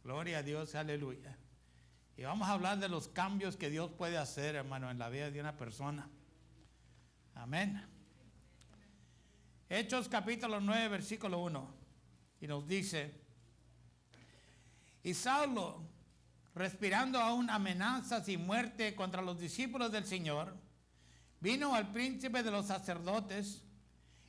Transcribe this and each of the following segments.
Gloria a Dios, aleluya. Y vamos a hablar de los cambios que Dios puede hacer, hermano, en la vida de una persona. Amén. Hechos capítulo 9, versículo 1. Y nos dice: y Saulo, respirando aún amenazas y muerte contra los discípulos del Señor, vino al príncipe de los sacerdotes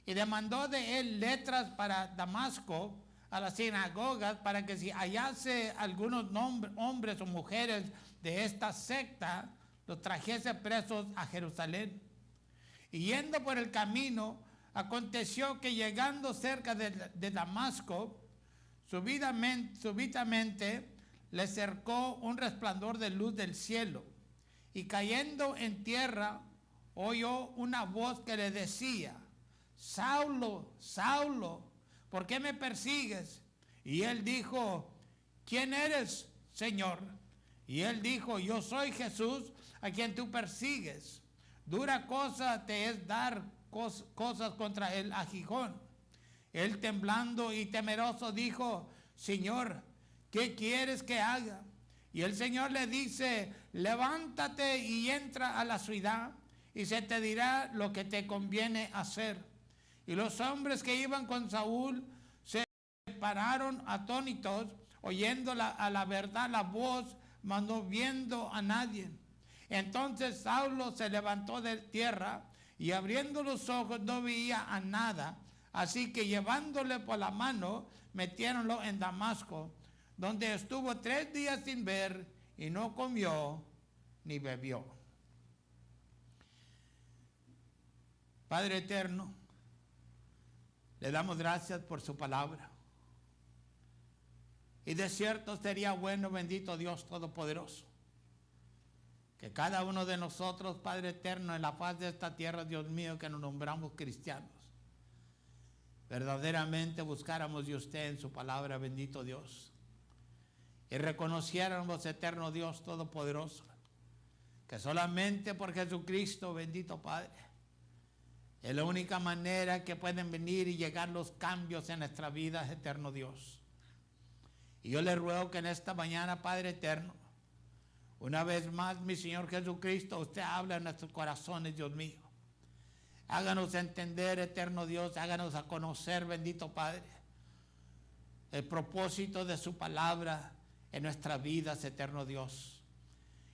y demandó de él letras para Damasco, a las sinagogas, para que si hallase algunos hombres o mujeres de esta secta, los trajese presos a Jerusalén. Y yendo por el camino, aconteció que llegando cerca de Damasco, súbitamente le cercó un resplandor de luz del cielo, y cayendo en tierra, oyó una voz que le decía: Saulo, Saulo, ¿por qué me persigues? Y él dijo: ¿quién eres, Señor? Y él dijo: yo soy Jesús, a quien tú persigues. Dura cosa te es dar cosas contra el aguijón. Él, temblando y temeroso, dijo: Señor, ¿qué quieres que haga? Y el Señor le dice: levántate y entra a la ciudad, y se te dirá lo que te conviene hacer. Y los hombres que iban con Saúl se pararon atónitos, oyendo a la verdad la voz, mas no viendo a nadie. Entonces Saulo se levantó de tierra, y abriendo los ojos no veía a nada. Así que llevándole por la mano, metiéronlo en Damasco, donde estuvo 3 días sin ver, y no comió ni bebió. Padre eterno, le damos gracias por su palabra. Y de cierto sería bueno, bendito Dios Todopoderoso, que cada uno de nosotros, Padre eterno, en la faz de esta tierra, Dios mío, que nos nombramos cristianos, verdaderamente buscáramos de usted en su palabra, bendito Dios, y reconociéramos, eterno Dios Todopoderoso, que solamente por Jesucristo, bendito Padre, es la única manera que pueden venir y llegar los cambios en nuestra vida, eterno Dios. Y yo le ruego que en esta mañana, Padre eterno, una vez más, mi Señor Jesucristo, usted habla en nuestros corazones, Dios mío. Háganos entender, eterno Dios, háganos a conocer, bendito Padre, el propósito de su palabra en nuestras vidas, eterno Dios.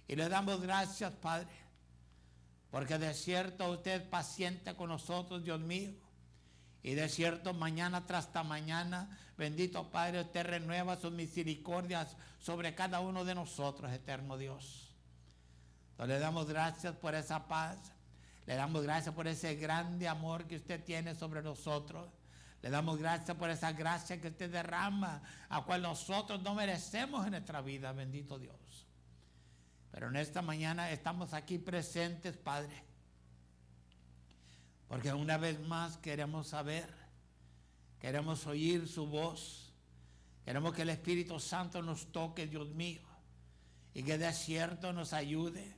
Y le damos gracias, Padre, porque de cierto usted es paciente con nosotros, Dios mío. Y de cierto, mañana tras mañana, bendito Padre, usted renueva sus misericordias sobre cada uno de nosotros, eterno Dios. Entonces le damos gracias por esa paz. Le damos gracias por ese grande amor que usted tiene sobre nosotros. Le damos gracias por esa gracia que usted derrama, a cual nosotros no merecemos en nuestra vida, bendito Dios. Pero en esta mañana estamos aquí presentes, Padre, porque una vez más queremos saber, queremos oír su voz, queremos que el Espíritu Santo nos toque, Dios mío, y que de cierto nos ayude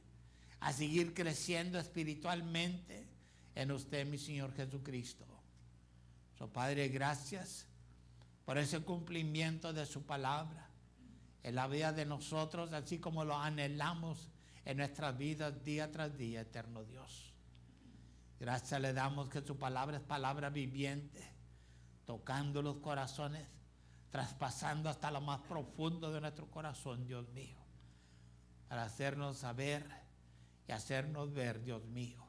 a seguir creciendo espiritualmente en usted, mi Señor Jesucristo. Padre, gracias por ese cumplimiento de su palabra en la vida de nosotros, así como lo anhelamos en nuestras vidas día tras día, eterno Dios. Gracias le damos que su palabra es palabra viviente, tocando los corazones, traspasando hasta lo más profundo de nuestro corazón, Dios mío, para hacernos saber y hacernos ver, Dios mío,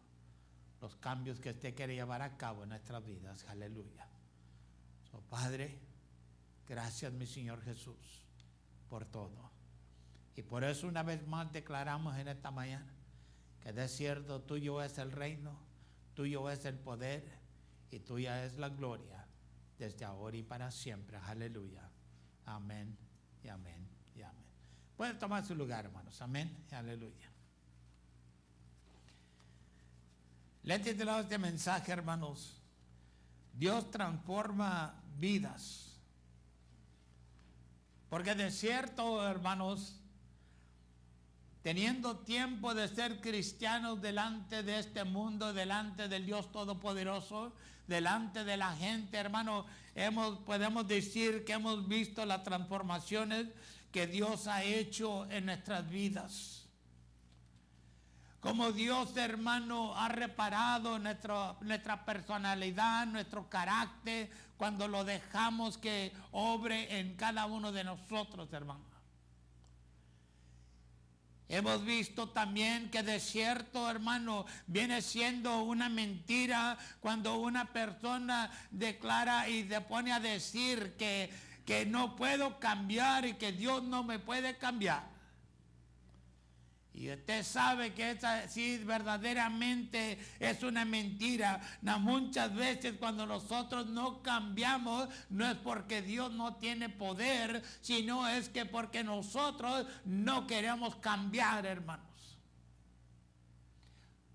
los cambios que usted quiere llevar a cabo en nuestras vidas. Aleluya. Padre, gracias, mi Señor Jesús, por todo. Y por eso una vez más declaramos en esta mañana que de cierto tuyo es el reino, tuyo es el poder y tuya es la gloria desde ahora y para siempre. Aleluya. Amén y amén y amén. Pueden tomar su lugar, hermanos. Amén y aleluya. Le he titulado este mensaje, hermanos: Dios transforma vidas. Porque de cierto, hermanos, teniendo tiempo de ser cristianos delante de este mundo, delante del Dios Todopoderoso, delante de la gente, hermano, podemos decir que hemos visto las transformaciones que Dios ha hecho en nuestras vidas. Como Dios, hermano, ha reparado nuestra personalidad, nuestro carácter, cuando lo dejamos que obre en cada uno de nosotros, hermano. Hemos visto también que de cierto, hermano, viene siendo una mentira cuando una persona declara y se pone a decir que no puedo cambiar y que Dios no me puede cambiar. Y usted sabe que esa sí verdaderamente es una mentira. Muchas veces cuando nosotros no cambiamos, no es porque Dios no tiene poder, sino es que porque nosotros no queremos cambiar, hermanos.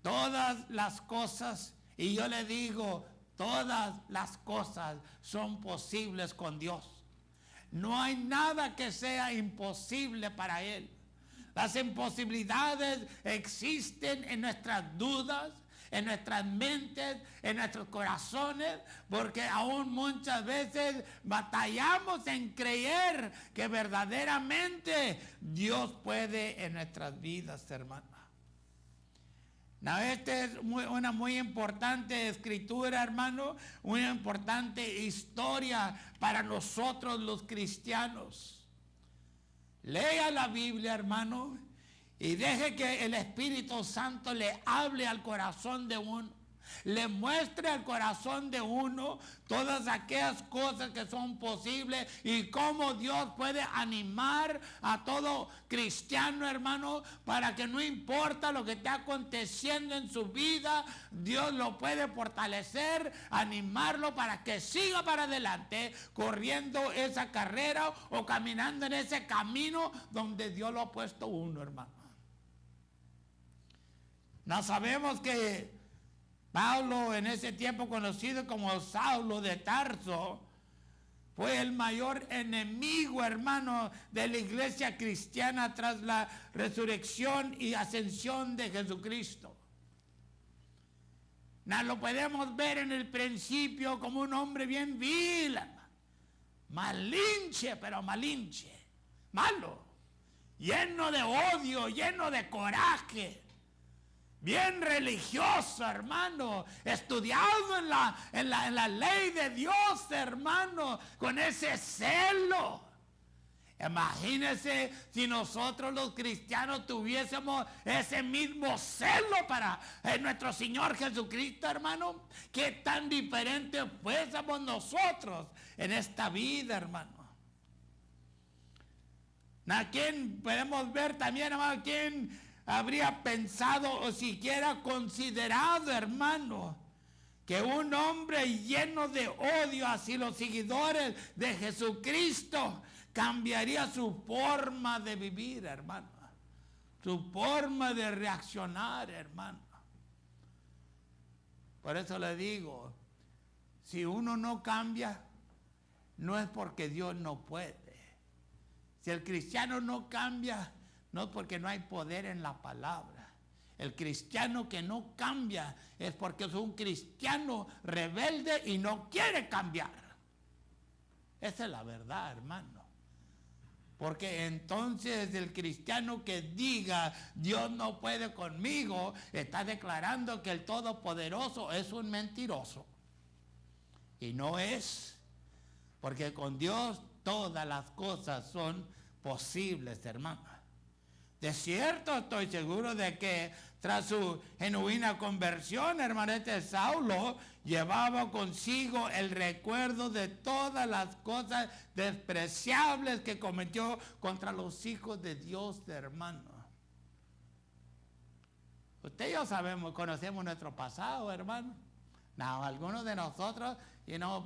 Todas las cosas, y yo le digo, todas las cosas son posibles con Dios. No hay nada que sea imposible para Él. Las imposibilidades existen en nuestras dudas, en nuestras mentes, en nuestros corazones, porque aún muchas veces batallamos en creer que verdaderamente Dios puede en nuestras vidas, hermana. Esta es una muy importante escritura, hermano, una importante historia para nosotros los cristianos. Lea la Biblia, hermano, y deje que el Espíritu Santo le hable al corazón de uno. Le muestre al corazón de uno todas aquellas cosas que son posibles y cómo Dios puede animar a todo cristiano, hermano, para que no importa lo que esté aconteciendo en su vida, Dios lo puede fortalecer, animarlo para que siga para adelante, corriendo esa carrera o caminando en ese camino donde Dios lo ha puesto uno, hermano. No sabemos que Pablo, en ese tiempo conocido como Saulo de Tarso, fue el mayor enemigo, hermano, de la iglesia cristiana tras la resurrección y ascensión de Jesucristo. Lo podemos ver en el principio como un hombre bien vil, malinche, pero malinche, malo, lleno de odio, lleno de coraje. Bien religioso, hermano, estudiado en la ley de Dios, hermano, con ese celo. Imagínese si nosotros los cristianos tuviésemos ese mismo celo para nuestro Señor Jesucristo, hermano. Qué tan diferentes fuésemos nosotros en esta vida, hermano. ¿A quién podemos ver también, hermano? ¿Quién habría pensado o siquiera considerado, hermano, que un hombre lleno de odio hacia los seguidores de Jesucristo cambiaría su forma de vivir, hermano? Su forma de reaccionar, hermano. Por eso le digo, si uno no cambia, no es porque Dios no puede. Si el cristiano no cambia, no es porque no hay poder en la palabra. El cristiano que no cambia es porque es un cristiano rebelde y no quiere cambiar. Esa es la verdad, hermano. Porque entonces el cristiano que diga Dios no puede conmigo, está declarando que el Todopoderoso es un mentiroso. Y no es, porque con Dios todas las cosas son posibles, hermano. De cierto, estoy seguro de que tras su genuina conversión, hermano, Saulo llevaba consigo el recuerdo de todas las cosas despreciables que cometió contra los hijos de Dios, hermano. Usted y yo sabemos, conocemos nuestro pasado, hermano. No, algunos de nosotros,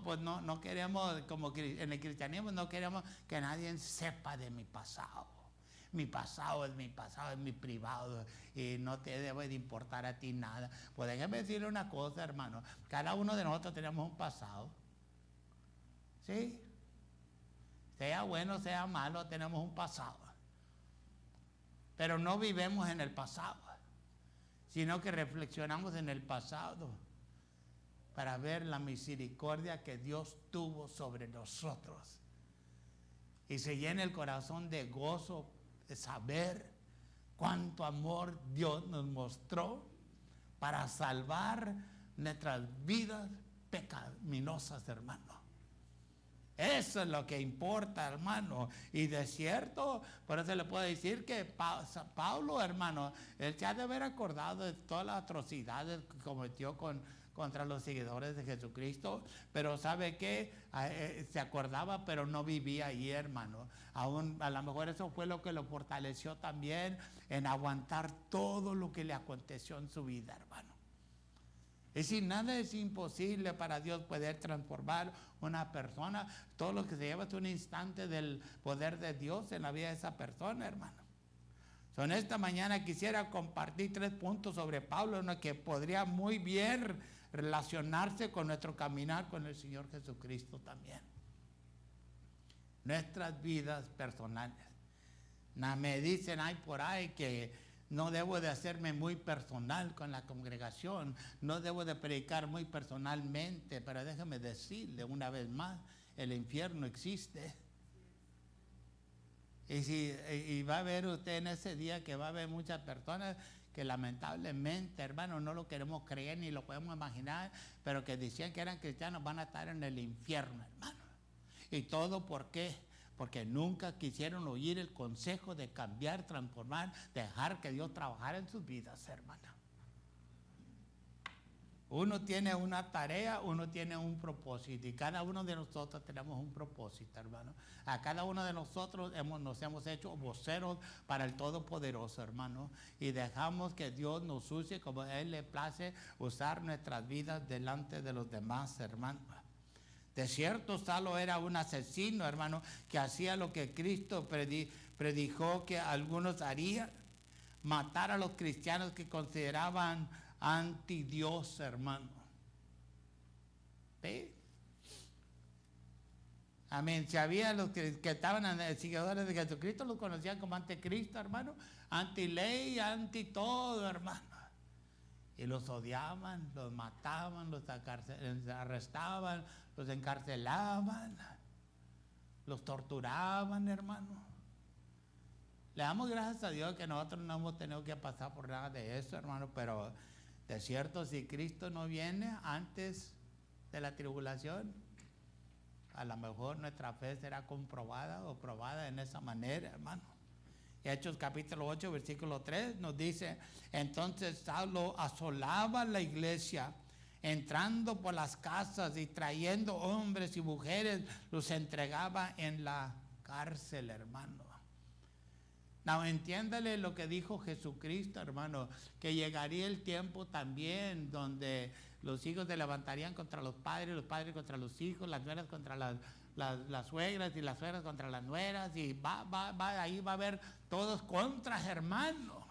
pues no queremos, como en el cristianismo, no queremos que nadie sepa de mi pasado. Mi pasado es mi privado y no te debe de importar a ti nada. Pues déjeme decirle una cosa, hermano. Cada uno de nosotros tenemos un pasado. ¿Sí? Sea bueno, sea malo, tenemos un pasado. Pero no vivimos en el pasado, sino que reflexionamos en el pasado para ver la misericordia que Dios tuvo sobre nosotros. y se llene el corazón de gozo de saber cuánto amor Dios nos mostró para salvar nuestras vidas pecaminosas, hermano. Eso es lo que importa, hermano. Y de cierto, por eso le puedo decir que Pablo, hermano, él se ha de haber acordado de todas las atrocidades que cometió contra los seguidores de Jesucristo, pero ¿sabe qué? Se acordaba, pero no vivía ahí, hermano. Aún, a lo mejor eso fue lo que lo fortaleció también en aguantar todo lo que le aconteció en su vida, hermano. Es decir, nada es imposible para Dios poder transformar una persona. Todo lo que se lleva es un instante del poder de Dios en la vida de esa persona, hermano. En esta mañana quisiera compartir 3 puntos sobre Pablo, ¿no?, que podría muy bien relacionarse con nuestro caminar con el Señor Jesucristo también. Nuestras vidas personales. Me dicen por ahí que no debo de hacerme muy personal con la congregación, no debo de predicar muy personalmente, pero déjeme decirle una vez más, el infierno existe. Y va a ver usted en ese día que va a haber muchas personas que lamentablemente, hermano, no lo queremos creer ni lo podemos imaginar, pero que decían que eran cristianos van a estar en el infierno, hermano. ¿Y todo por qué? Porque nunca quisieron oír el consejo de cambiar, transformar, dejar que Dios trabajara en sus vidas, hermana. Uno tiene una tarea, uno tiene un propósito, y cada uno de nosotros tenemos un propósito, hermano. A cada uno de nosotros nos hemos hecho voceros para el Todopoderoso, hermano, y dejamos que Dios nos use como a Él le place usar nuestras vidas delante de los demás, hermano. De cierto, Saulo era un asesino, hermano, que hacía lo que Cristo predicó que algunos harían: matar a los cristianos que consideraban anti Dios, hermano. ¿Sí? Amén. Si había los que estaban seguidores de Jesucristo, los conocían como anticristo, hermano, anti ley, anti todo, hermano. Y los odiaban, los mataban, los arrestaban, los encarcelaban, los torturaban, hermano. Le damos gracias a Dios que nosotros no hemos tenido que pasar por nada de eso, hermano, pero de cierto, si Cristo no viene antes de la tribulación, a lo mejor nuestra fe será comprobada o probada en esa manera, hermano. Hechos capítulo 8, versículo 3 nos dice: entonces Saulo asolaba la iglesia, entrando por las casas y trayendo hombres y mujeres, los entregaba en la cárcel, hermano. No, entiéndale lo que dijo Jesucristo, hermano, que llegaría el tiempo también donde los hijos se levantarían contra los padres contra los hijos, las nueras contra las suegras y las suegras contra las nueras, y ahí va a haber todos contra, hermano.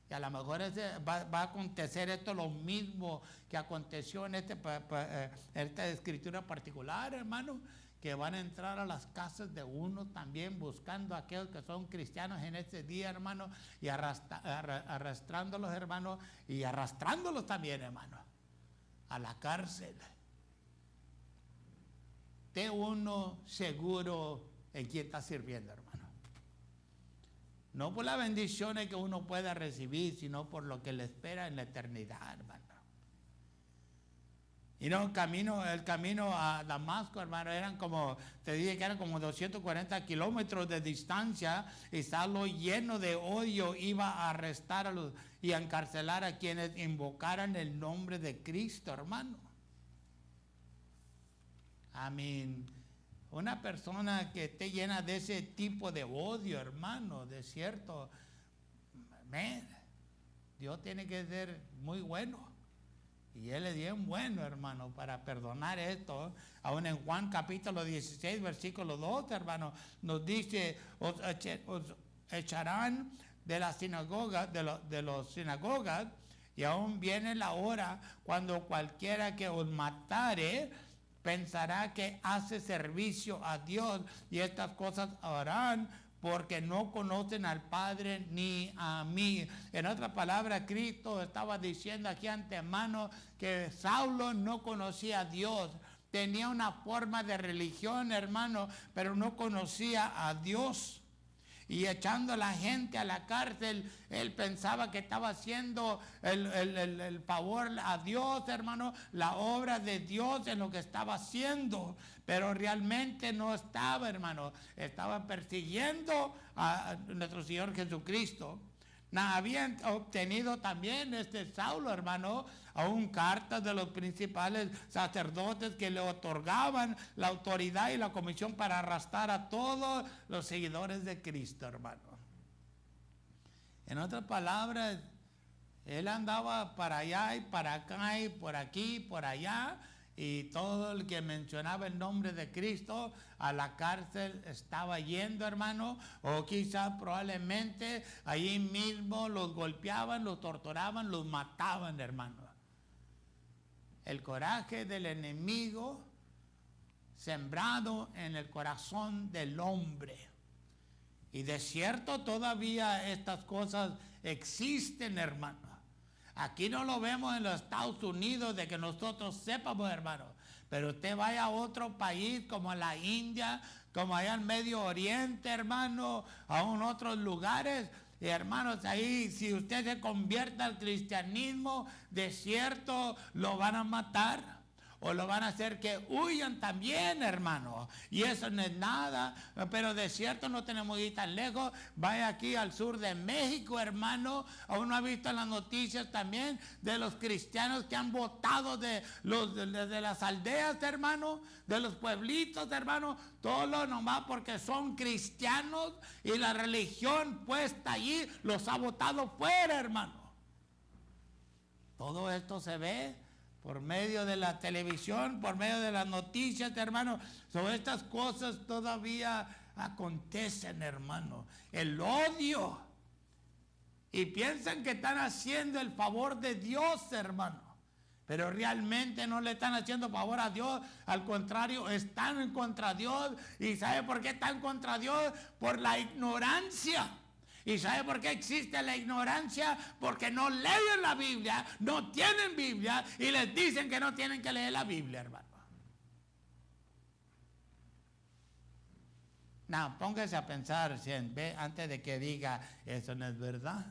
Y a lo mejor va a acontecer esto lo mismo que aconteció en esta escritura particular, hermano, que van a entrar a las casas de uno también buscando a aquellos que son cristianos en este día, hermano, y arrastrándolos, hermano, y arrastrándolos también, hermano, a la cárcel. Esté uno seguro en quién está sirviendo, hermano. No por las bendiciones que uno pueda recibir, sino por lo que le espera en la eternidad, hermano. Y no, el camino a Damasco, hermano, te dije que eran como 240 kilómetros de distancia, y Saulo, lleno de odio, iba a arrestar y a encarcelar a quienes invocaran el nombre de Cristo, hermano. Amén. Una persona que esté llena de ese tipo de odio, hermano, de cierto, Dios tiene que ser muy bueno. Y Él es bien bueno, hermano, para perdonar esto. Aún en Juan capítulo 16, versículo 2, hermano, nos dice: os echarán de las sinagogas, de los sinagogas, y aún viene la hora cuando cualquiera que os matare pensará que hace servicio a Dios, y estas cosas harán porque no conocen al Padre ni a mí. En otra palabra, Cristo estaba diciendo aquí antemano que Saulo no conocía a Dios, tenía una forma de religión, hermano, pero no conocía a Dios. Y echando a la gente a la cárcel, él pensaba que estaba haciendo el favor a Dios, hermano, la obra de Dios en lo que estaba haciendo. Pero realmente no estaba, hermano. Estaba persiguiendo a nuestro Señor Jesucristo. Habían obtenido también Saulo, hermano, aún cartas de los principales sacerdotes que le otorgaban la autoridad y la comisión para arrastrar a todos los seguidores de Cristo, hermano. En otras palabras, él andaba para allá y para acá y por aquí y por allá, y todo el que mencionaba el nombre de Cristo a la cárcel estaba yendo, hermano, o quizás probablemente allí mismo los golpeaban, los torturaban, los mataban, hermano. El coraje del enemigo sembrado en el corazón del hombre. Y de cierto todavía estas cosas existen, hermano. Aquí no lo vemos en los Estados Unidos de que nosotros sepamos, hermano. Pero usted vaya a otro país como a la India, como allá en Medio Oriente, hermano, aún otros lugares. Y hermanos, ahí si usted se convierte al cristianismo, de cierto lo van a matar. O lo van a hacer que huyan también, hermano. Y eso no es nada. Pero de cierto no tenemos que ir tan lejos. Vaya aquí al sur de México, hermano. Aún no ha visto en las noticias también de los cristianos que han votado de las aldeas, hermano. De los pueblitos, hermano. Todo nomás porque son cristianos. Y la religión puesta allí los ha votado fuera, hermano. Todo esto se ve por medio de la televisión, por medio de las noticias, hermano. Sobre estas cosas todavía acontecen, hermano. El odio. Y piensan que están haciendo el favor de Dios, hermano. Pero realmente no le están haciendo favor a Dios. Al contrario, están en contra de Dios. ¿Y sabe por qué están contra Dios? Por la ignorancia. ¿Y sabe por qué existe la ignorancia? Porque no leen la Biblia, no tienen Biblia y les dicen que no tienen que leer la Biblia, hermano. No, póngase a pensar antes de que diga, eso no es verdad.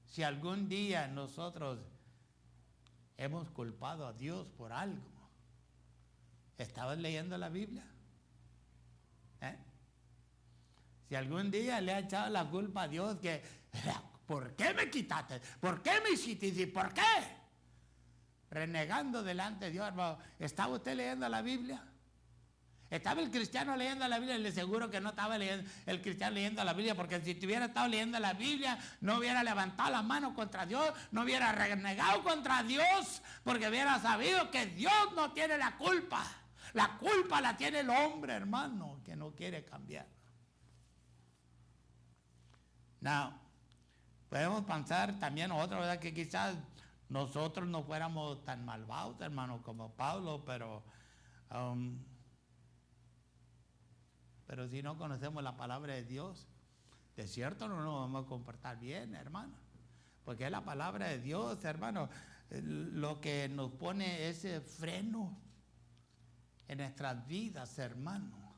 Si algún día nosotros hemos culpado a Dios por algo, ¿estabas leyendo la Biblia? Si algún día le ha echado la culpa a Dios que, ¿por qué me quitaste? ¿Por qué me hiciste? ¿Por qué? Renegando delante de Dios, hermano. ¿Estaba usted leyendo la Biblia? ¿Estaba el cristiano leyendo la Biblia? Le aseguro que no estaba el cristiano leyendo la Biblia, porque si hubiera estado leyendo la Biblia, no hubiera levantado la mano contra Dios, no hubiera renegado contra Dios, porque hubiera sabido que Dios no tiene la culpa. La culpa la tiene el hombre, hermano, que no quiere cambiar. Podemos pensar también otra verdad que quizás nosotros no fuéramos tan malvados, hermano, como Pablo, pero si no conocemos la palabra de Dios, de cierto no nos vamos a comportar bien, hermano, porque es la palabra de Dios, hermano, lo que nos pone ese freno en nuestras vidas, hermano.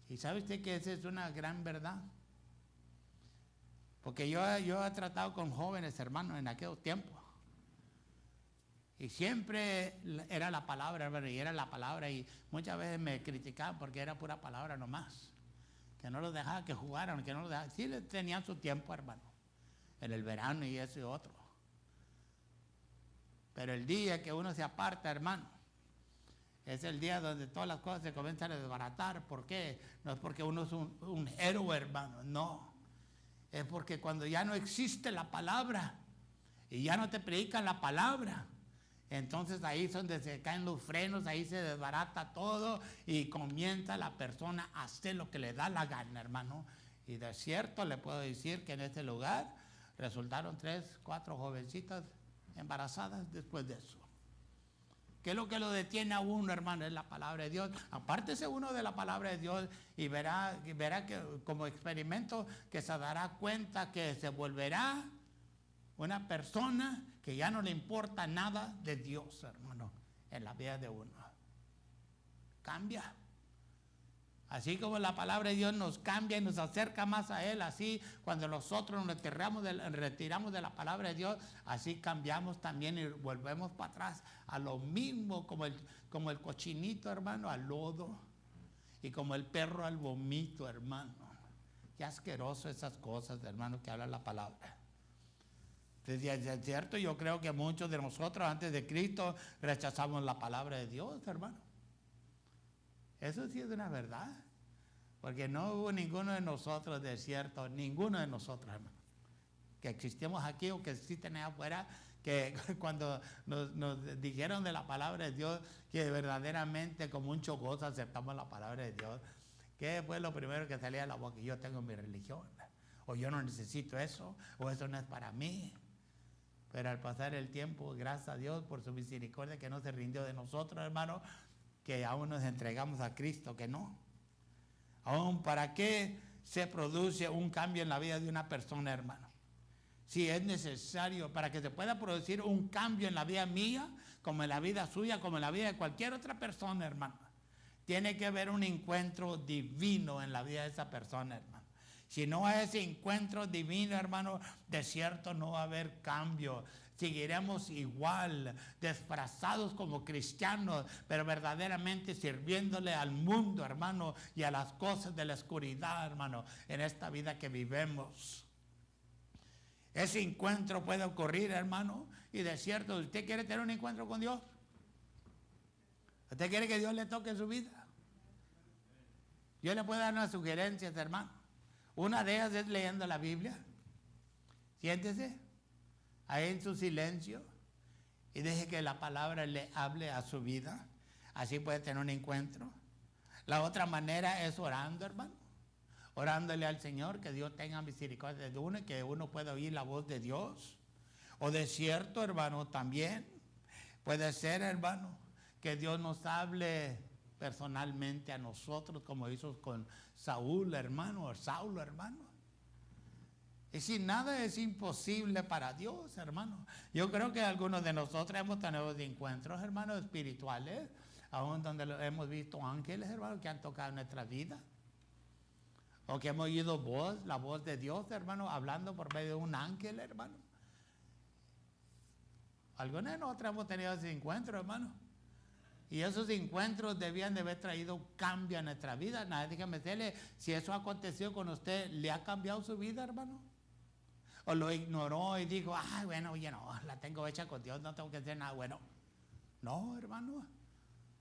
Y sabe usted que esa es una gran verdad. Porque yo he tratado con jóvenes, hermanos, en aquellos tiempos. Y siempre era la palabra, hermano, y era la palabra. Y muchas veces me criticaban porque era pura palabra nomás. Que no los dejaba que jugaran, que no los dejaba. Sí, tenían su tiempo, hermano. En el verano y eso y otro. Pero el día que uno se aparta, hermano, es el día donde todas las cosas se comienzan a desbaratar. ¿Por qué? No es porque uno es un héroe, hermano, no. Es porque cuando ya no existe la palabra y ya no te predican la palabra, entonces ahí es donde se caen los frenos, ahí se desbarata todo y comienza la persona a hacer lo que le da la gana, hermano. Y de cierto le puedo decir que en este lugar resultaron 3, 4 jovencitas embarazadas después de eso. ¿Qué es lo que lo detiene a uno, hermano? Es la palabra de Dios. Apártese uno de la palabra de Dios y verá que como experimento que se dará cuenta que se volverá una persona que ya no le importa nada de Dios, hermano, en la vida de uno. Cambia. Así como la palabra de Dios nos cambia y nos acerca más a Él, así cuando nosotros nos retiramos de la palabra de Dios, así cambiamos también y volvemos para atrás a lo mismo, como el cochinito, hermano, al lodo, y como el perro al vomito, hermano. Qué asqueroso esas cosas, hermano, que habla la palabra. Entonces, es cierto, yo creo que muchos de nosotros antes de Cristo rechazamos la palabra de Dios, hermano. Eso sí es una verdad, porque no hubo ninguno de nosotros, de cierto, ninguno de nosotros, hermano, que existimos aquí o que existen allá afuera, que cuando nos dijeron de la palabra de Dios, que verdaderamente como un chocoso aceptamos la palabra de Dios, que fue lo primero que salía de la boca: yo tengo mi religión, o yo no necesito eso, o eso no es para mí. Pero al pasar el tiempo, gracias a Dios por su misericordia que no se rindió de nosotros, hermano, que aún nos entregamos a Cristo, que no. Aún, ¿para qué se produce un cambio en la vida de una persona, hermano? Si es necesario, para que se pueda producir un cambio en la vida mía, como en la vida suya, como en la vida de cualquier otra persona, hermano, tiene que haber un encuentro divino en la vida de esa persona, hermano. Si no hay ese encuentro divino, hermano, de cierto no va a haber cambio. Seguiremos igual, disfrazados como cristianos, pero verdaderamente sirviéndole al mundo, hermano, y a las cosas de la oscuridad, hermano, en esta vida que vivimos. Ese encuentro puede ocurrir, hermano, y de cierto, ¿usted quiere tener un encuentro con Dios? ¿Usted quiere que Dios le toque su vida? Yo le puedo dar unas sugerencias, hermano. Una de ellas es leyendo la Biblia. Siéntese ahí en su silencio y deje que la palabra le hable a su vida. Así puede tener un encuentro. La otra manera es orando, hermano. Orándole al Señor, que Dios tenga misericordia de uno y que uno pueda oír la voz de Dios. O de cierto, hermano, también puede ser, hermano, que Dios nos hable personalmente a nosotros, como hizo con Saúl, hermano, o Saulo, hermano. Y si nada es imposible para Dios, hermano. Yo creo que algunos de nosotros hemos tenido encuentros, hermanos, espirituales, aún donde hemos visto ángeles, hermano, que han tocado nuestra vida. O que hemos oído la voz de Dios, hermano, hablando por medio de un ángel, hermano. Algunos de nosotros hemos tenido ese encuentro, hermano. Y esos encuentros debían de haber traído un cambio a nuestra vida. Déjame decirle, si eso ha acontecido con usted, ¿le ha cambiado su vida, hermano? O lo ignoró y dijo, bueno, oye, no, la tengo hecha con Dios, no tengo que hacer nada bueno. No, hermano.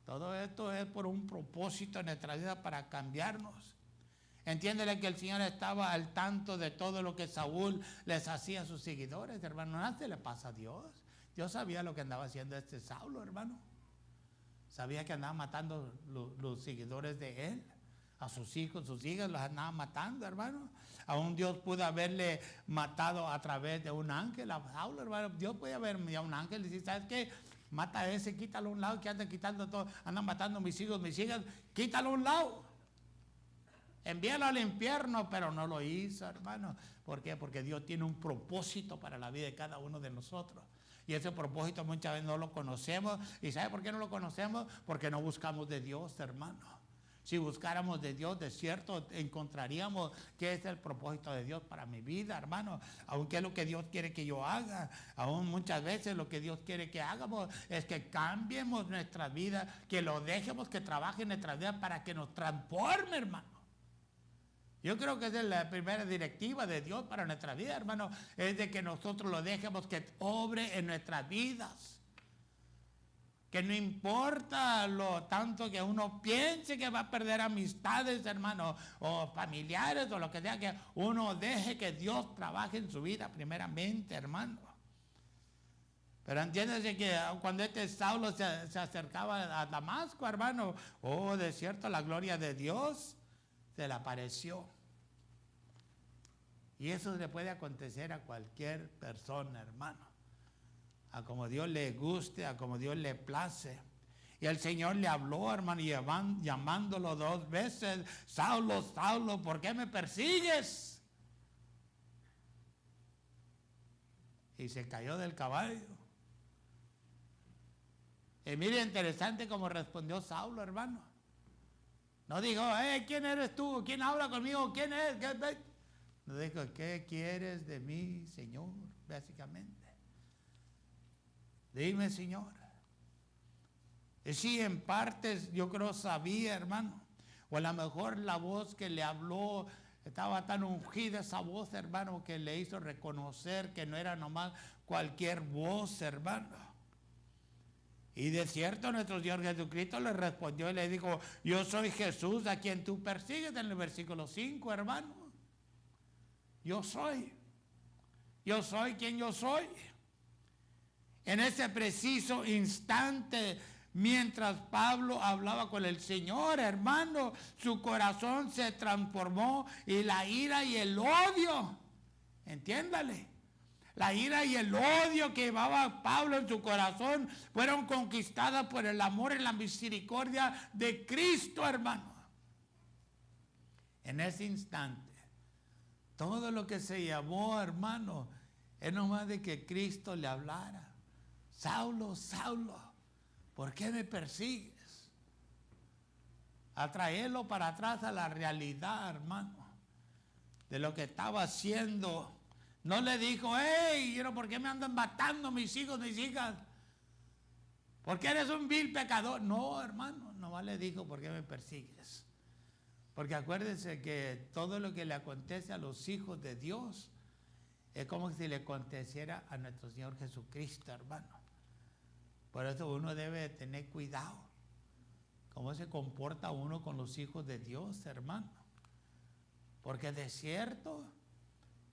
Todo esto es por un propósito en nuestra vida para cambiarnos. Entiéndele que el Señor estaba al tanto de todo lo que Saúl les hacía a sus seguidores, hermano. Nada se le pasa a Dios. Dios sabía lo que andaba haciendo este Saulo, hermano. Sabía que andaba matando los seguidores de él. A sus hijos, sus hijas los andaba matando, hermano. Aún Dios pudo haberle matado a través de un ángel a Saulo, hermano. Dios puede haber enviado un ángel y decir, ¿sabes qué? Mata a ese, quítalo a un lado, que anda quitando todo. Andan matando a mis hijos, mis hijas. Quítalo a un lado. Envíalo al infierno, pero no lo hizo, hermano. ¿Por qué? Porque Dios tiene un propósito para la vida de cada uno de nosotros. Y ese propósito muchas veces no lo conocemos. ¿Y sabe por qué no lo conocemos? Porque no buscamos de Dios, hermano. Si buscáramos de Dios, de cierto, encontraríamos qué es el propósito de Dios para mi vida, hermano. Aún qué es lo que Dios quiere que yo haga. Aún muchas veces lo que Dios quiere que hagamos es que cambiemos nuestra vida, que lo dejemos que trabaje en nuestra vida para que nos transforme, hermano. Yo creo que esa es la primera directiva de Dios para nuestra vida, hermano, es de que nosotros lo dejemos que obre en nuestras vidas. Que no importa lo tanto que uno piense que va a perder amistades, hermano, o familiares, o lo que sea, que uno deje que Dios trabaje en su vida primeramente, hermano. Pero entiéndase que cuando este Saulo se acercaba a Damasco, hermano, de cierto la gloria de Dios se le apareció. Y eso le puede acontecer a cualquier persona, hermano. A como Dios le guste, a como Dios le place. Y el Señor le habló, hermano, llamándolo 2 veces. Saulo, Saulo, ¿por qué me persigues? y se cayó del caballo. Y mire, interesante como respondió Saulo, hermano. No dijo, ¿quién eres tú? ¿Quién habla conmigo? ¿Quién es? No dijo, ¿qué quieres de mí, Señor? Básicamente. Dime, Señor. Y sí, en partes yo creo sabía, hermano. O a lo mejor la voz que le habló estaba tan ungida esa voz, hermano, que le hizo reconocer que no era nomás cualquier voz, hermano. Y de cierto nuestro Señor Jesucristo le respondió y le dijo, yo soy Jesús a quien tú persigues, en el versículo 5, hermano. Yo soy quien yo soy. En ese preciso instante, mientras Pablo hablaba con el Señor, hermano, su corazón se transformó y la ira y el odio, entiéndale, la ira y el odio que llevaba Pablo en su corazón fueron conquistadas por el amor y la misericordia de Cristo, hermano. En ese instante, todo lo que se llamó, hermano, es nomás de que Cristo le hablara. Saulo, Saulo, ¿por qué me persigues? A traerlo para atrás a la realidad, hermano, de lo que estaba haciendo. No le dijo, ¿por qué me andan matando mis hijos, mis hijas? ¿Por qué eres un vil pecador? No, hermano, nomás le dijo, ¿por qué me persigues? Porque acuérdense que todo lo que le acontece a los hijos de Dios es como si le aconteciera a nuestro Señor Jesucristo, hermano. Por eso uno debe tener cuidado. ¿Cómo se comporta uno con los hijos de Dios, hermano? Porque de cierto,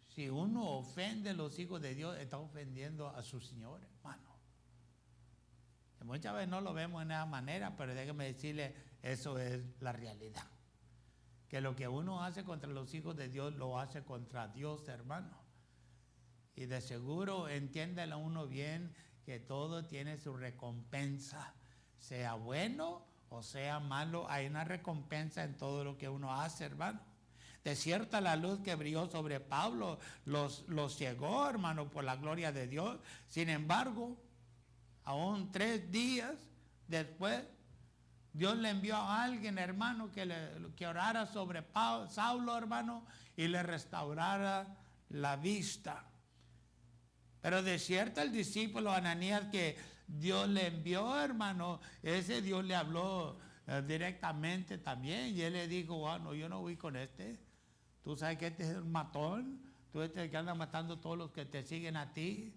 si uno ofende a los hijos de Dios, está ofendiendo a su Señor, hermano. Y muchas veces no lo vemos en esa manera, pero déjeme decirle, eso es la realidad. Que lo que uno hace contra los hijos de Dios, lo hace contra Dios, hermano. Y de seguro, entiéndelo uno bien, que todo tiene su recompensa, sea bueno o sea malo, hay una recompensa en todo lo que uno hace, hermano. De cierto, la luz que brilló sobre Pablo los cegó, hermano, por la gloria de Dios. Sin embargo, aún 3 días después, Dios le envió a alguien, hermano, que orara sobre Saulo, hermano, y le restaurara la vista. Pero de cierto el discípulo Ananías que Dios le envió, hermano, ese Dios le habló directamente también. Y él le dijo, no, yo no voy con este. Tú sabes que este es un matón. Tú eres el que anda matando a todos los que te siguen a ti.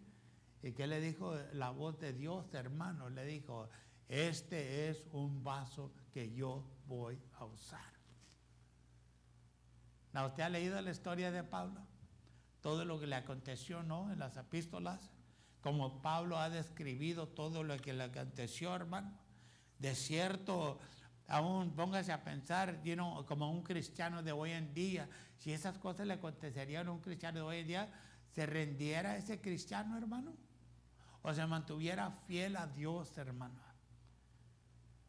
¿Y qué le dijo la voz de Dios, hermano? Le dijo, este es un vaso que yo voy a usar. ¿No? ¿Usted ha leído la historia de Pablo? Todo lo que le aconteció, ¿no? En las epístolas, como Pablo ha describido todo lo que le aconteció, hermano. De cierto, aún póngase a pensar, como un cristiano de hoy en día, si esas cosas le acontecerían a un cristiano de hoy en día, ¿se rendiera ese cristiano, hermano? ¿O se mantuviera fiel a Dios, hermano?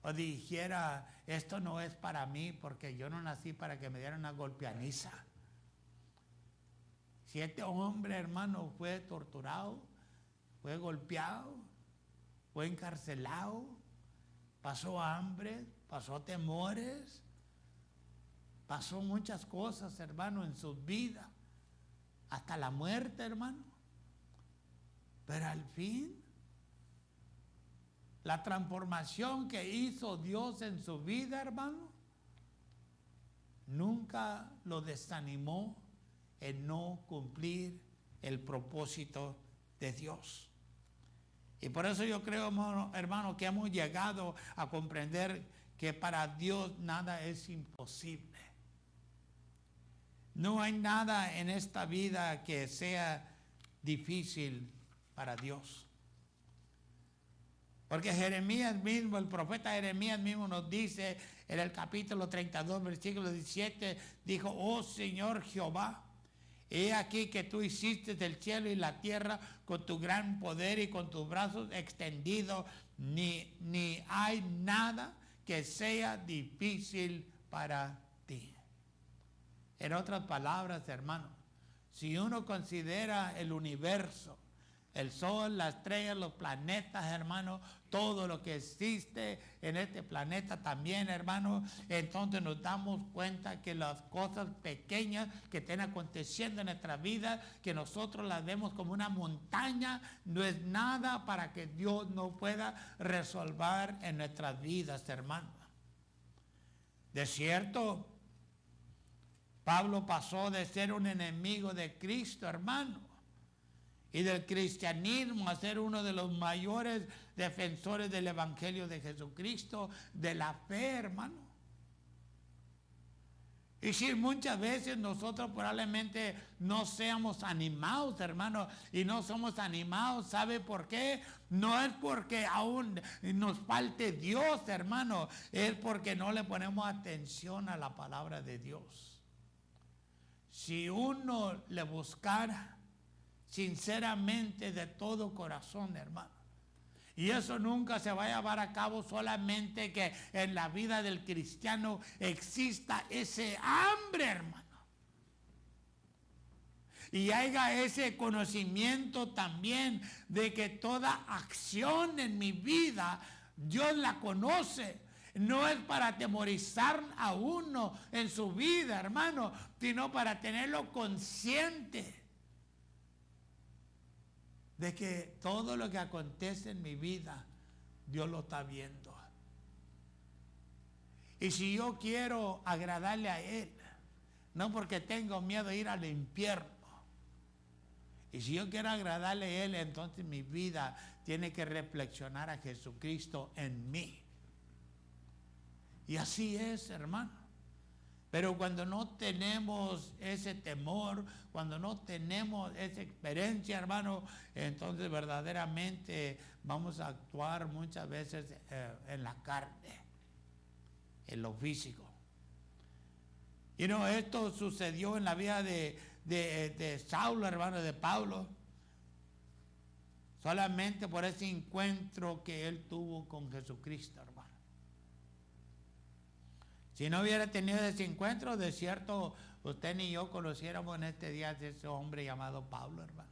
O dijera, esto no es para mí porque yo no nací para que me dieran una golpeaniza. Si este hombre, hermano, fue torturado, fue golpeado, fue encarcelado, pasó hambre, pasó temores, pasó muchas cosas, hermano, en su vida, hasta la muerte, hermano. Pero al fin, la transformación que hizo Dios en su vida, hermano, nunca lo desanimó en no cumplir el propósito de Dios. Y por eso yo creo, hermano, que hemos llegado a comprender que para Dios nada es imposible. No hay nada en esta vida que sea difícil para Dios. Porque Jeremías mismo, el profeta Jeremías mismo nos dice en el capítulo 32, versículo 17, dijo, oh Señor Jehová, he aquí que tú hiciste el cielo y la tierra con tu gran poder y con tus brazos extendidos, ni hay nada que sea difícil para ti. En otras palabras, hermano, si uno considera el universo, El sol, las estrellas, los planetas, hermano, todo lo que existe en este planeta también, hermano. Entonces nos damos cuenta que las cosas pequeñas que estén aconteciendo en nuestra vida, que nosotros las vemos como una montaña, no es nada para que Dios no pueda resolver en nuestras vidas, hermano. De cierto, Pablo pasó de ser un enemigo de Cristo, hermano, y del cristianismo a ser uno de los mayores defensores del Evangelio de Jesucristo, de la fe, hermano. Y si muchas veces nosotros probablemente no seamos animados, hermano, y no somos animados, ¿sabe por qué? No es porque aún nos falte Dios, hermano, es porque no le ponemos atención a la palabra de Dios. Si uno le buscara sinceramente de todo corazón, hermano, y eso nunca se va a llevar a cabo solamente que en la vida del cristiano exista ese hambre, hermano, y haya ese conocimiento también de que toda acción en mi vida Dios la conoce. No es para atemorizar a uno en su vida, hermano, sino para tenerlo consciente de que todo lo que acontece en mi vida, Dios lo está viendo. Y si yo quiero agradarle a Él, no porque tengo miedo de ir al infierno, y si yo quiero agradarle a Él, entonces mi vida tiene que reflexionar a Jesucristo en mí. Y así es, hermano. Pero cuando no tenemos ese temor, cuando no tenemos esa experiencia, hermano, entonces verdaderamente vamos a actuar muchas veces en la carne, en lo físico. Y no, esto sucedió en la vida de Saulo, hermano, de Pablo, solamente por ese encuentro que él tuvo con Jesucristo, hermano. Si no hubiera tenido ese encuentro, de cierto, usted ni yo conociéramos en este día a ese hombre llamado Pablo, hermano.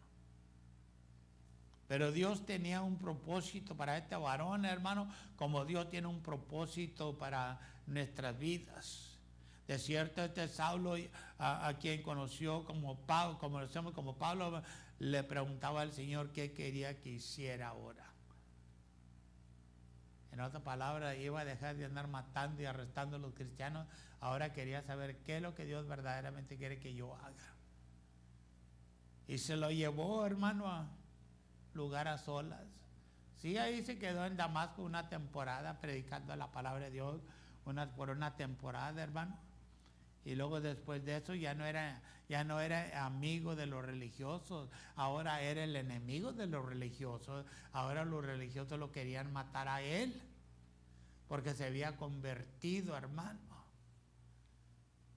Pero Dios tenía un propósito para este varón, hermano, como Dios tiene un propósito para nuestras vidas. De cierto, este Saulo, a quien conoció como Pablo, conocemos como Pablo, le preguntaba al Señor qué quería que hiciera ahora. En otras palabras, iba a dejar de andar matando y arrestando a los cristianos. Ahora quería saber qué es lo que Dios verdaderamente quiere que yo haga. Y se lo llevó, hermano, a lugar a solas. Sí, ahí se quedó en Damasco una temporada predicando la palabra de Dios, por una temporada, hermano. Y luego después de eso ya no era amigo de los religiosos, ahora era el enemigo de los religiosos. Ahora los religiosos lo querían matar a él, porque se había convertido, hermano.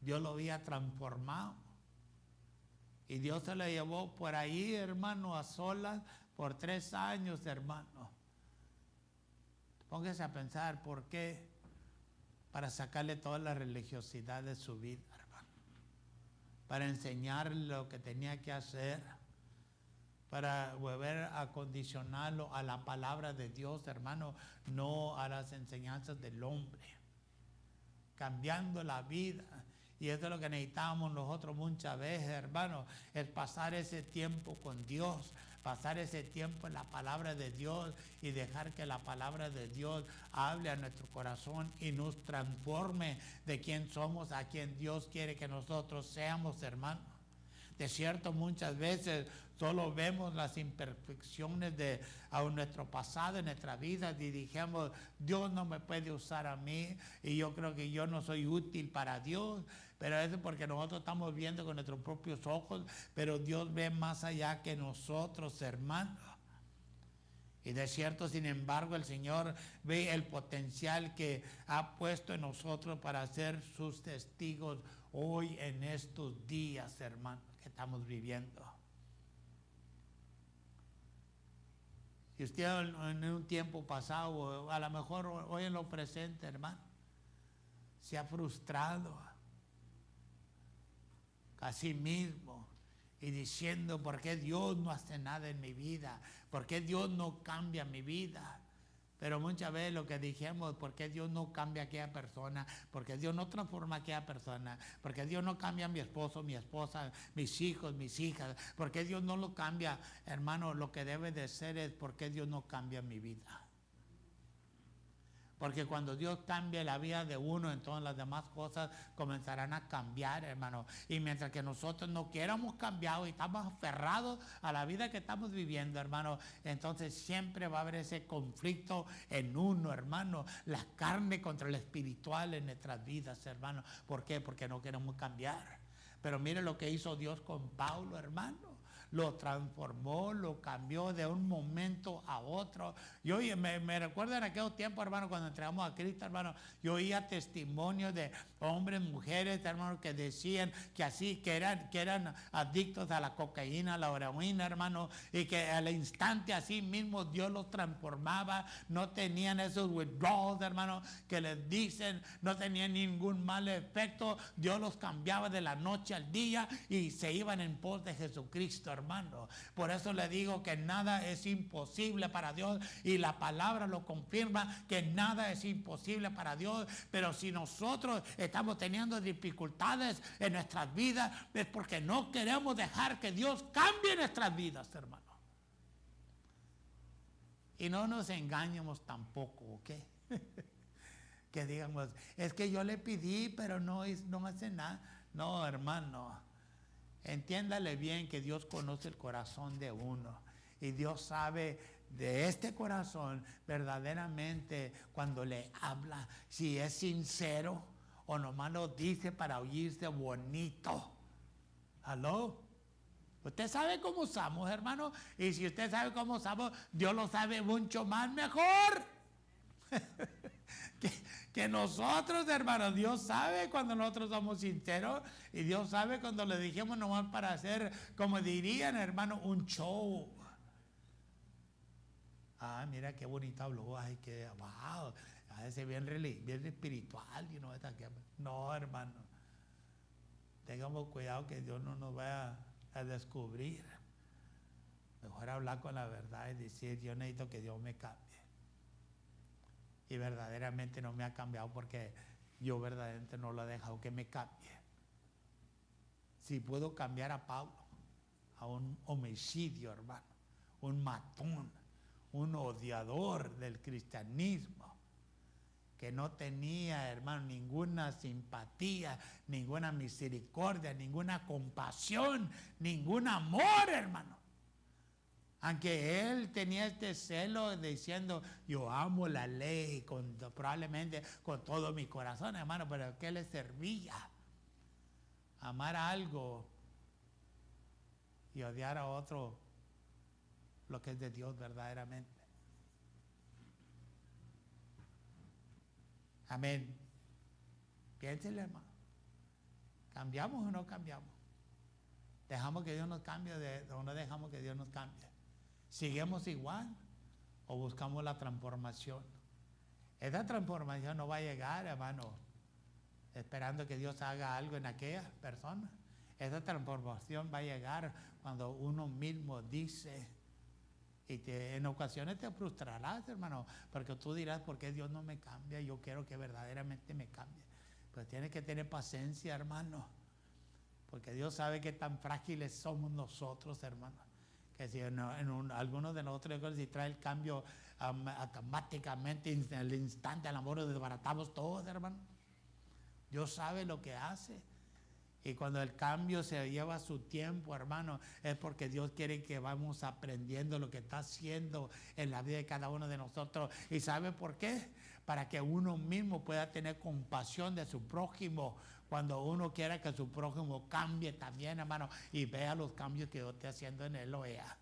Dios lo había transformado. Y Dios se lo llevó por ahí, hermano, a solas por 3 años, hermano. Póngase a pensar por qué. Para sacarle toda la religiosidad de su vida, hermano. Para enseñarle lo que tenía que hacer. Para volver a condicionarlo a la palabra de Dios, hermano, no a las enseñanzas del hombre. Cambiando la vida. Y eso es lo que necesitamos nosotros muchas veces, hermano, es pasar ese tiempo con Dios, pasar ese tiempo en la palabra de Dios y dejar que la palabra de Dios hable a nuestro corazón y nos transforme de quién somos a quien Dios quiere que nosotros seamos, hermano. De cierto, muchas veces solo vemos las imperfecciones de nuestro pasado, en nuestra vida, y dijimos, Dios no me puede usar a mí, y yo creo que yo no soy útil para Dios, pero eso es porque nosotros estamos viendo con nuestros propios ojos, pero Dios ve más allá que nosotros, hermano. Y de cierto, sin embargo, el Señor ve el potencial que ha puesto en nosotros para ser sus testigos hoy en estos días, hermano, que estamos viviendo. Si usted en un tiempo pasado, a lo mejor hoy en lo presente, hermano, se ha frustrado a sí mismo y diciendo, ¿por qué Dios no hace nada en mi vida? ¿Por qué Dios no cambia mi vida? Pero muchas veces lo que dijimos, ¿por qué Dios no cambia a aquella persona? ¿Por qué Dios no transforma a aquella persona? ¿Por qué Dios no cambia a mi esposo, mi esposa, mis hijos, mis hijas? ¿Por qué Dios no lo cambia? Hermano, lo que debe de ser es, ¿por qué Dios no cambia mi vida? Porque cuando Dios cambie la vida de uno, entonces las demás cosas comenzarán a cambiar, hermano. Y mientras que nosotros no quieramos cambiar y estamos aferrados a la vida que estamos viviendo, hermano, entonces siempre va a haber ese conflicto en uno, hermano. La carne contra el espiritual en nuestras vidas, hermano. ¿Por qué? Porque no queremos cambiar. Pero mire lo que hizo Dios con Pablo, hermano. Lo transformó, lo cambió de un momento a otro. Yo me recuerdo en aquellos tiempos, hermano, cuando entregamos a Cristo, hermano, yo oía testimonios de hombres, mujeres, hermano, que decían que así, que eran adictos a la cocaína, a la heroína, hermano, y que al instante así mismo Dios los transformaba. No tenían esos withdrawals, hermano, que les dicen, no tenían ningún mal efecto. Dios los cambiaba de la noche al día y se iban en pos de Jesucristo, hermano. Por eso le digo que nada es imposible para Dios, y la palabra lo confirma, que nada es imposible para Dios. Pero si nosotros estamos teniendo dificultades en nuestras vidas, es porque no queremos dejar que Dios cambie nuestras vidas, hermano. Y no nos engañemos tampoco, ¿ok? Que digamos, es que yo le pedí, pero no hace nada. No, hermano. Entiéndale bien que Dios conoce el corazón de uno. Y Dios sabe de este corazón verdaderamente cuando le habla, si es sincero o nomás lo dice para oírse bonito. ¿Aló? Usted sabe cómo usamos, hermano. Y si usted sabe cómo usamos, Dios lo sabe mucho más mejor. Que nosotros, hermanos. Dios sabe cuando nosotros somos sinceros, y Dios sabe cuando le dijimos nomás para hacer, como dirían, hermano, un show. Ah, mira qué bonito habló, ay, qué, wow, a veces bien espiritual, no, hermano. Tengamos cuidado que Dios no nos vaya a descubrir. Mejor hablar con la verdad y decir, yo necesito que Dios me cambie. Y verdaderamente no me ha cambiado porque yo verdaderamente no lo he dejado que me cambie. Si puedo cambiar a Pablo, a un homicidio, hermano, un matón, un odiador del cristianismo, que no tenía, hermano, ninguna simpatía, ninguna misericordia, ninguna compasión, ningún amor, hermano. Aunque él tenía este celo diciendo, yo amo la ley probablemente con todo mi corazón, hermano, pero ¿qué le servía? Amar a algo y odiar a otro, lo que es de Dios verdaderamente. Amén. Piénsele, hermano. ¿Cambiamos o no cambiamos? ¿Dejamos que Dios nos cambie o no dejamos que Dios nos cambie? ¿Seguimos igual o buscamos la transformación? Esa transformación no va a llegar, hermano, esperando que Dios haga algo en aquella persona. Esa transformación va a llegar cuando uno mismo dice, y en ocasiones te frustrarás, hermano, porque tú dirás, ¿por qué Dios no me cambia? Yo quiero que verdaderamente me cambie. Pues tienes que tener paciencia, hermano, porque Dios sabe que tan frágiles somos nosotros, hermano. Que si algunos de nosotros, si trae el cambio automáticamente, en el instante, al amor, desbaratamos todos, hermano. Dios sabe lo que hace. Y cuando el cambio se lleva su tiempo, hermano, es porque Dios quiere que vamos aprendiendo lo que está haciendo en la vida de cada uno de nosotros. ¿Y sabe por qué? Para que uno mismo pueda tener compasión de su prójimo. Cuando uno quiera que su prójimo cambie también, hermano, y vea los cambios que Dios está haciendo en él, lo vea.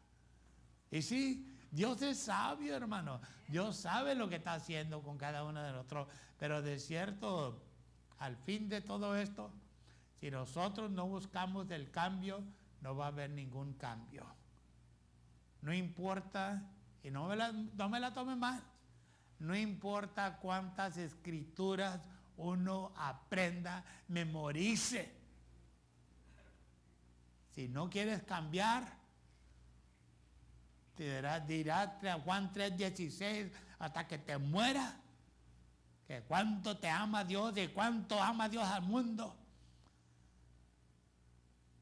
Y sí, Dios es sabio, hermano. Dios sabe lo que está haciendo con cada uno de nosotros. Pero de cierto, al fin de todo esto, si nosotros no buscamos el cambio, no va a haber ningún cambio. No importa, y no me la tome mal, no importa cuántas escrituras uno aprenda, memorice. Si no quieres cambiar, te dirá Juan 3:16 hasta que te muera, que cuánto te ama Dios y cuánto ama Dios al mundo.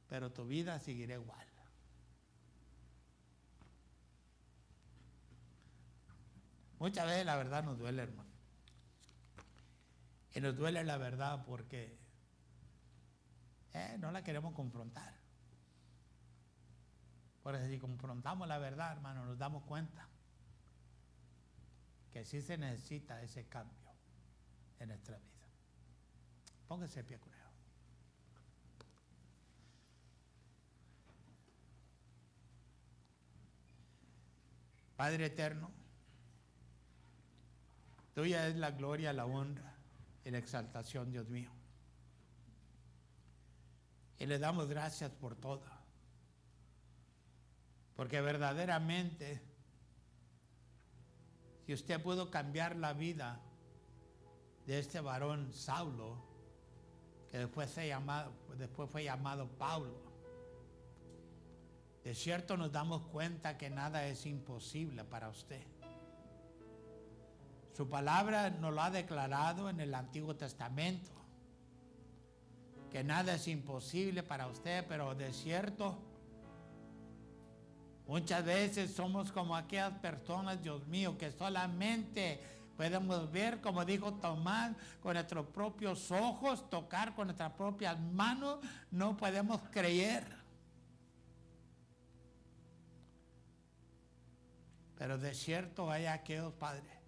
Pero tu vida seguirá igual. Muchas veces la verdad nos duele, hermano. Y nos duele la verdad porque no la queremos confrontar. Por eso si confrontamos la verdad, hermano, nos damos cuenta que sí se necesita ese cambio en nuestra vida. Póngase de pie, conejo. Padre eterno, tuya es la gloria, la honra y la exaltación, Dios mío. Y le damos gracias por todo. Porque verdaderamente, si usted pudo cambiar la vida de este varón Saulo, que después fue llamado Pablo, de cierto nos damos cuenta que nada es imposible para usted. Su palabra nos lo ha declarado en el Antiguo Testamento, que nada es imposible para usted, pero de cierto, muchas veces somos como aquellas personas, Dios mío, que solamente podemos ver, como dijo Tomás, con nuestros propios ojos, tocar con nuestras propias manos, no podemos creer. Pero de cierto hay aquellos, Padre,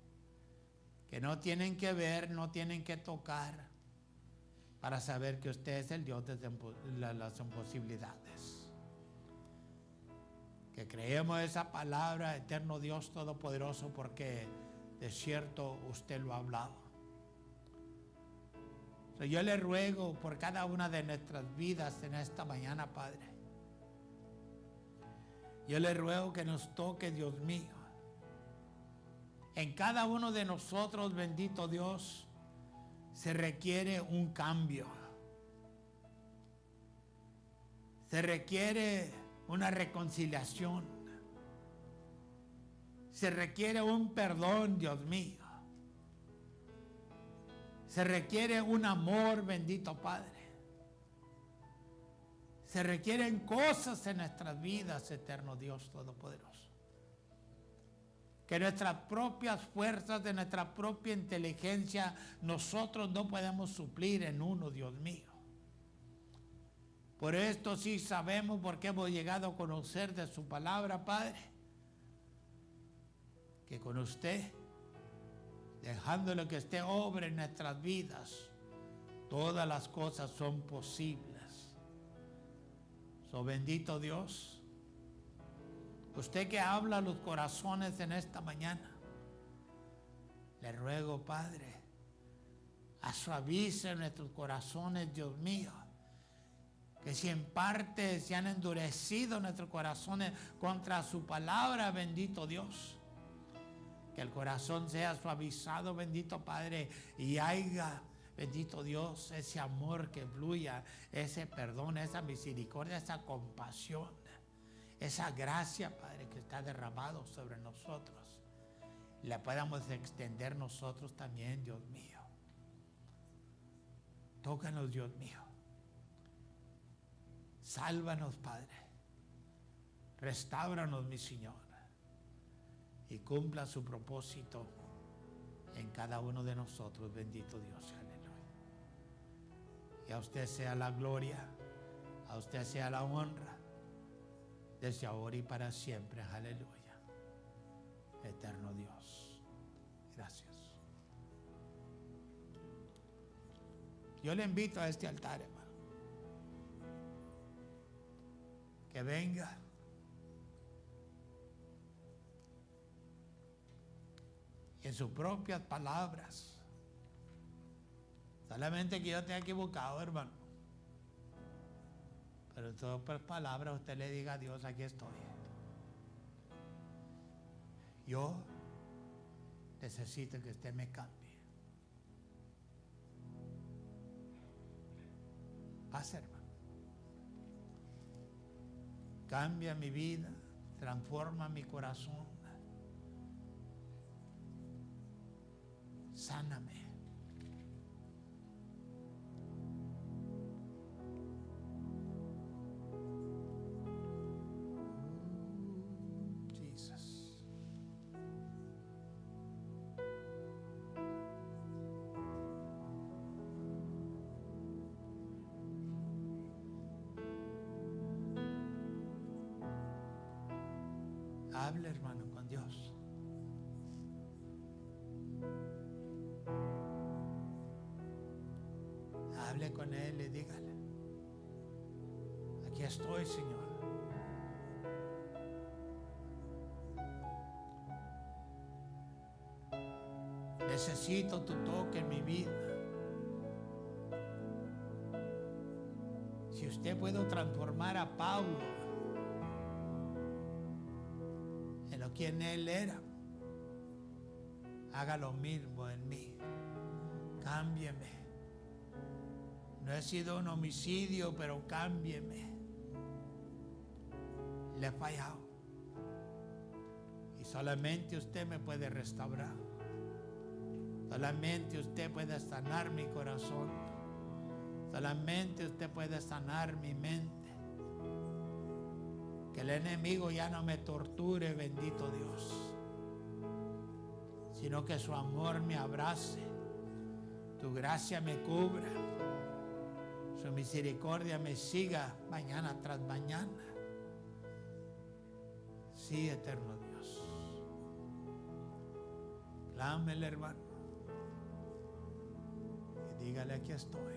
que no tienen que ver, no tienen que tocar, para saber que usted es el Dios de las imposibilidades. Que creemos esa palabra, eterno Dios Todopoderoso, porque de cierto usted lo ha hablado. Yo le ruego por cada una de nuestras vidas en esta mañana, Padre. Yo le ruego que nos toque, Dios mío. En cada uno de nosotros, bendito Dios, se requiere un cambio. Se requiere una reconciliación. Se requiere un perdón, Dios mío. Se requiere un amor, bendito Padre. Se requieren cosas en nuestras vidas, eterno Dios Todopoderoso. Que nuestras propias fuerzas, de nuestra propia inteligencia, nosotros no podemos suplir en uno, Dios mío. Por esto sí sabemos, porque hemos llegado a conocer de su palabra, Padre, que con usted, dejándole que usted obre en nuestras vidas, todas las cosas son posibles. So bendito Dios. Usted que habla a los corazones en esta mañana, le ruego, Padre, suavice nuestros corazones, Dios mío. Que si en parte se han endurecido nuestros corazones contra su palabra, bendito Dios, que el corazón sea suavizado, bendito Padre, y haya, bendito Dios, ese amor que fluya, ese perdón, esa misericordia, esa compasión, esa gracia, Padre, que está derramado sobre nosotros, la podamos extender nosotros también, Dios mío. Tócanos, Dios mío. Sálvanos, Padre. Restáuranos, mi Señor. Y cumpla su propósito en cada uno de nosotros, bendito Dios. Aleluya. Y a usted sea la gloria, a usted sea la honra, desde ahora y para siempre. Aleluya. Eterno Dios. Gracias. Yo le invito a este altar, hermano, que venga y en sus propias palabras, solamente que yo te he equivocado, hermano, pero en sus palabras usted le diga a Dios: aquí estoy, yo necesito que usted me cambie. Pase, hermano. Cambia mi vida, transforma mi corazón. Sáname. Jesus. Hable, hermano, con Dios. Hable con Él y dígale: aquí estoy, Señor. Necesito tu toque en mi vida. Si usted puede transformar a Pablo en lo que él era, haga lo mismo en mí. Cámbieme. No he sido un homicidio, pero cámbieme. Le he fallado. Y solamente usted me puede restaurar. Solamente usted puede sanar mi corazón. Solamente usted puede sanar mi mente. Que el enemigo ya no me torture, bendito Dios. Sino que su amor me abrace. Tu gracia me cubra. Su misericordia me siga mañana tras mañana. Sí, eterno Dios. Clámele, hermano. Y dígale: aquí estoy.